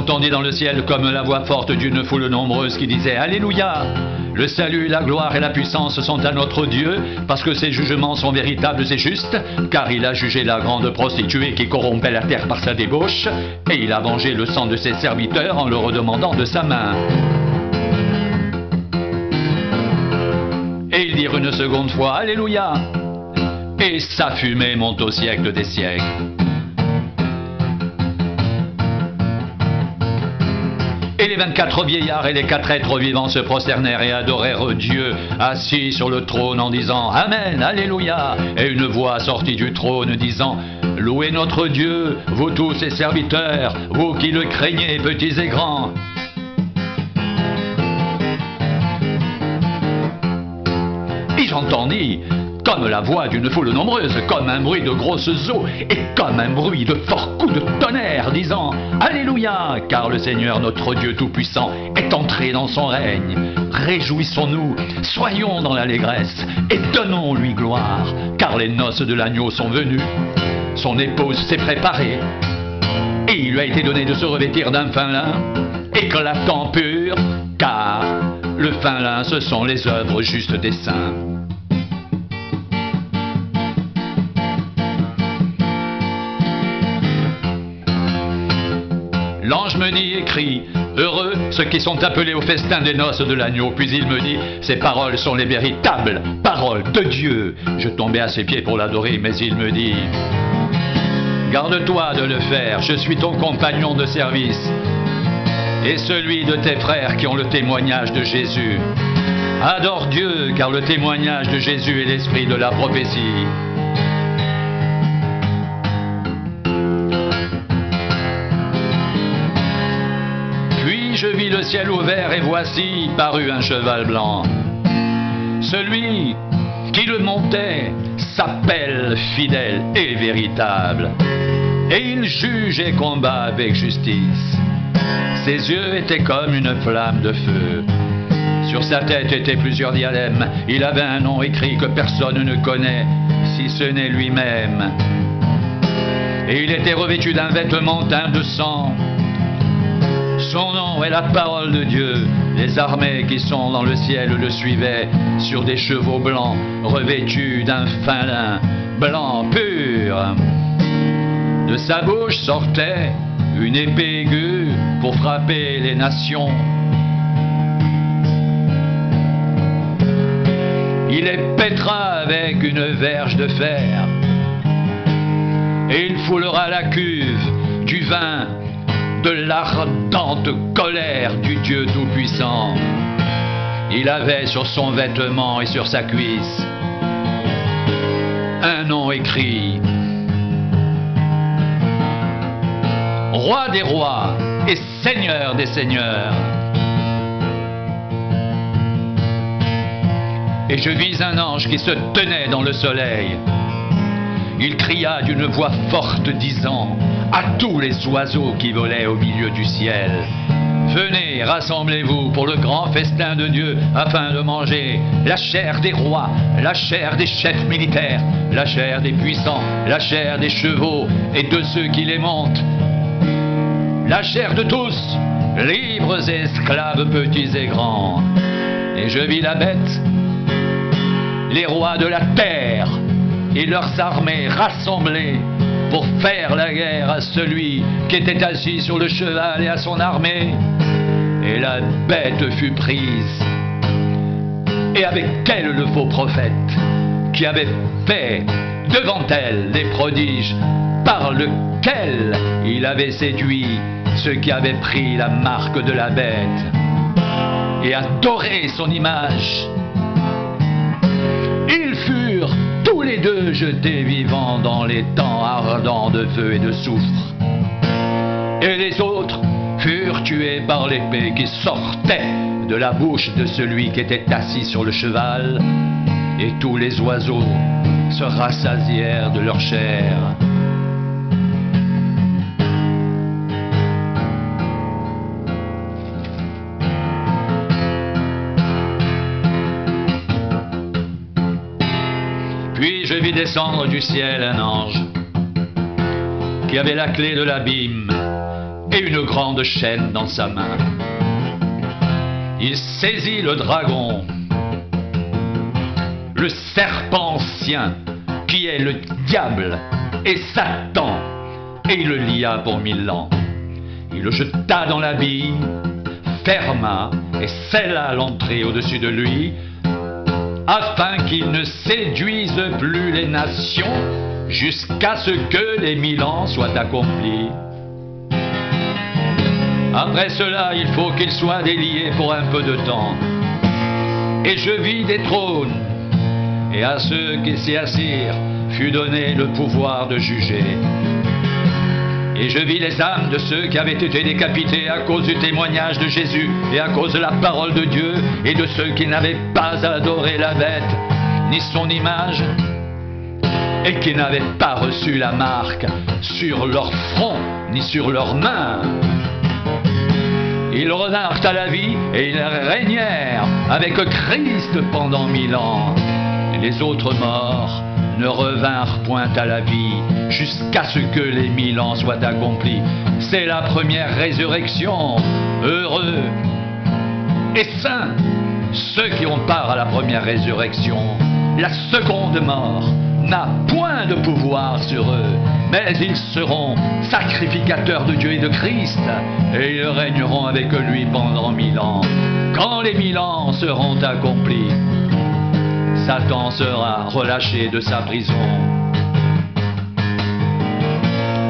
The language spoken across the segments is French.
j'entendis dans le ciel comme la voix forte d'une foule nombreuse qui disait « Alléluia ! Le salut, la gloire et la puissance sont à notre Dieu, parce que ses jugements sont véritables et justes, car il a jugé la grande prostituée qui corrompait la terre par sa débauche, et il a vengé le sang de ses serviteurs en le redemandant de sa main. » Et ils dirent une seconde fois « Alléluia !» Et sa fumée monte au siècle des siècles. Et les 24 vieillards et les 4 êtres vivants se prosternèrent et adorèrent Dieu assis sur le trône en disant « Amen, Alléluia !» Et une voix sortit du trône disant « Louez notre Dieu, vous tous ses serviteurs, vous qui le craignez, petits et grands. » Et j'entendis comme la voix d'une foule nombreuse, comme un bruit de grosses eaux, et comme un bruit de forts coups de tonnerre, disant « Alléluia, car le Seigneur notre Dieu Tout-Puissant est entré dans son règne. Réjouissons-nous, soyons dans l'allégresse, et donnons-lui gloire, car les noces de l'agneau sont venues. Son épouse s'est préparée, et il lui a été donné de se revêtir d'un fin lin, éclatant pur, car le fin lin, ce sont les œuvres justes des saints. » L'ange me dit et crie, heureux ceux qui sont appelés au festin des noces de l'agneau. Puis il me dit, ces paroles sont les véritables paroles de Dieu. Je tombais à ses pieds pour l'adorer, mais il me dit, garde-toi de le faire, je suis ton compagnon de service et celui de tes frères qui ont le témoignage de Jésus. Adore Dieu, car le témoignage de Jésus est l'esprit de la prophétie. Je vis le ciel ouvert et voici parut un cheval blanc. Celui qui le montait s'appelle fidèle et véritable, et il juge et combat avec justice. Ses yeux étaient comme une flamme de feu. Sur sa tête étaient plusieurs diadèmes. Il avait un nom écrit que personne ne connaît, si ce n'est lui-même. Et il était revêtu d'un vêtement teint de sang. Son nom est la parole de Dieu. Les armées qui sont dans le ciel le suivaient sur des chevaux blancs, revêtus d'un fin lin blanc pur. De sa bouche sortait une épée aiguë pour frapper les nations. Il les pètera avec une verge de fer, et il foulera la cuve du vin de l'ardente colère du Dieu Tout-Puissant. Il avait sur son vêtement et sur sa cuisse un nom écrit: Roi des rois et Seigneur des seigneurs. Et je vis un ange qui se tenait dans le soleil. Il cria d'une voix forte disant à tous les oiseaux qui volaient au milieu du ciel: venez, rassemblez-vous pour le grand festin de Dieu, afin de manger la chair des rois, la chair des chefs militaires, la chair des puissants, la chair des chevaux et de ceux qui les montent, la chair de tous, libres et esclaves, petits et grands. Et je vis la bête, les rois de la terre et leurs armées rassemblées pour faire la guerre à celui qui était assis sur le cheval et à son armée. Et la bête fut prise, et avec elle le faux prophète, qui avait fait devant elle des prodiges, par lequel il avait séduit ceux qui avaient pris la marque de la bête et adoré son image. Ils furent tous les deux jetés vivants dans les temps ardents de feu et de soufre. Et les autres furent tués par l'épée qui sortait de la bouche de celui qui était assis sur le cheval. Et tous les oiseaux se rassasièrent de leur chair. Puis je vis descendre du ciel un ange qui avait la clé de l'abîme et une grande chaîne dans sa main. Il saisit le dragon, le serpent ancien, qui est le diable et Satan, et il le lia pour 1000 ans. Il le jeta dans l'abîme, ferma et scella l'entrée au-dessus de lui, afin qu'il ne séduise plus les nations jusqu'à ce que les 1000 ans soient accomplis. Après cela, il faut qu'il soit délié pour un peu de temps. Et je vis des trônes, et à ceux qui s'y assirent fut donné le pouvoir de juger. Et je vis les âmes de ceux qui avaient été décapités à cause du témoignage de Jésus et à cause de la parole de Dieu, et de ceux qui n'avaient pas adoré la bête, ni son image, et qui n'avaient pas reçu la marque sur leur front, ni sur leurs mains. Ils revinrent à la vie et ils régnèrent avec Christ pendant 1000 ans. Les autres morts ne revinrent point à la vie jusqu'à ce que les 1000 ans soient accomplis. C'est la première résurrection. Heureux et saints ceux qui ont part à la première résurrection. La seconde mort n'a point de pouvoir sur eux, mais ils seront sacrificateurs de Dieu et de Christ, et ils régneront avec lui pendant 1000 ans. Quand les 1000 ans seront accomplis, Satan sera relâché de sa prison.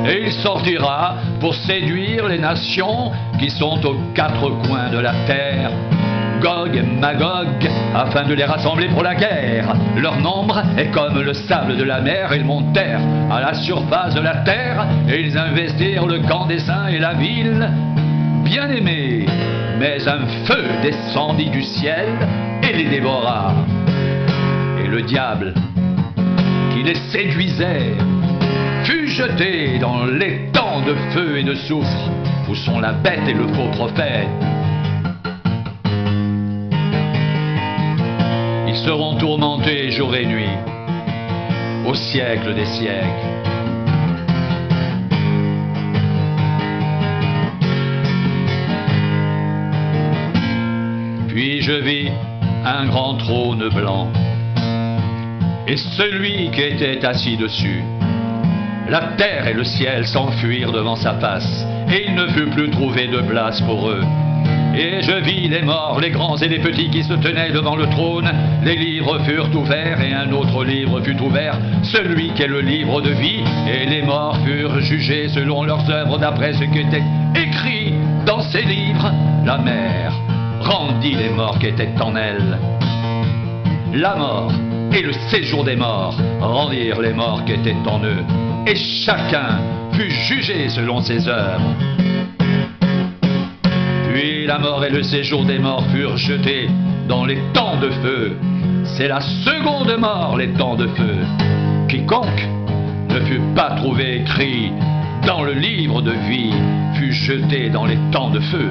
Et il sortira pour séduire les nations qui sont aux 4 coins de la terre, Gog et Magog, afin de les rassembler pour la guerre. Leur nombre est comme le sable de la mer. Ils montèrent à la surface de la terre, et ils investirent le camp des saints et la ville bien-aimée. Mais un feu descendit du ciel et les dévora. Et le diable, qui les séduisait, fut jeté dans l'étang de feu et de soufre, où sont la bête et le faux prophète. Ils seront tourmentés jour et nuit, au siècle des siècles. Puis je vis un grand trône blanc, et celui qui était assis dessus. La terre et le ciel s'enfuirent devant sa face, et il ne fut plus trouvé de place pour eux. Et je vis les morts, les grands et les petits qui se tenaient devant le trône. Les livres furent ouverts, et un autre livre fut ouvert, celui qui est le livre de vie. Et les morts furent jugés selon leurs œuvres d'après ce qui était écrit dans ces livres. La mer rendit les morts qui étaient en elle. La mort et le séjour des morts rendirent les morts qui étaient en eux. Et chacun fut jugé selon ses œuvres. Puis la mort et le séjour des morts furent jetés dans les temps de feu. C'est la seconde mort, les temps de feu. Quiconque ne fut pas trouvé écrit dans le livre de vie fut jeté dans les temps de feu.